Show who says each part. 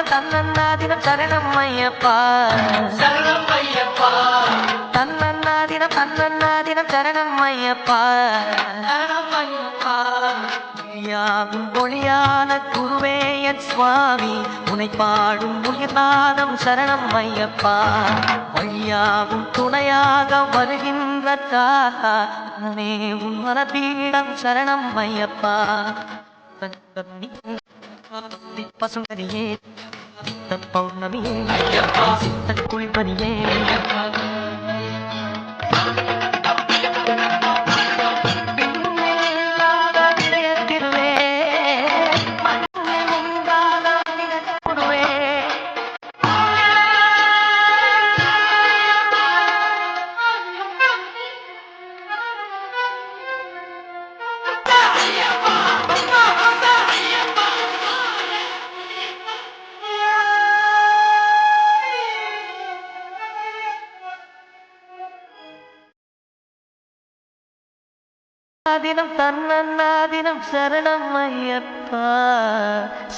Speaker 1: தன்னன்னாதினம் சரணம் ஐயப்பா
Speaker 2: சரணம் ஐயப்பா
Speaker 1: தன்னன்னாதினம் சரணம் ஐயப்பா
Speaker 2: சரணம் ஐயப்பா
Speaker 1: யாவும் ஒளியான குருவே என் சுவாமி உனை பாடும் உயிர்நாதம் சரணம் ஐயப்பா வழியாவும் துணையாக வருகின்ற தானே உன் மனபீடம் சரணம் ஐயப்பா பசுங்கனியே பௌர்ணமியே சித்த குளிப்பனியே தினம் தன்னன்னாதினம் சரணம் ஐயப்பா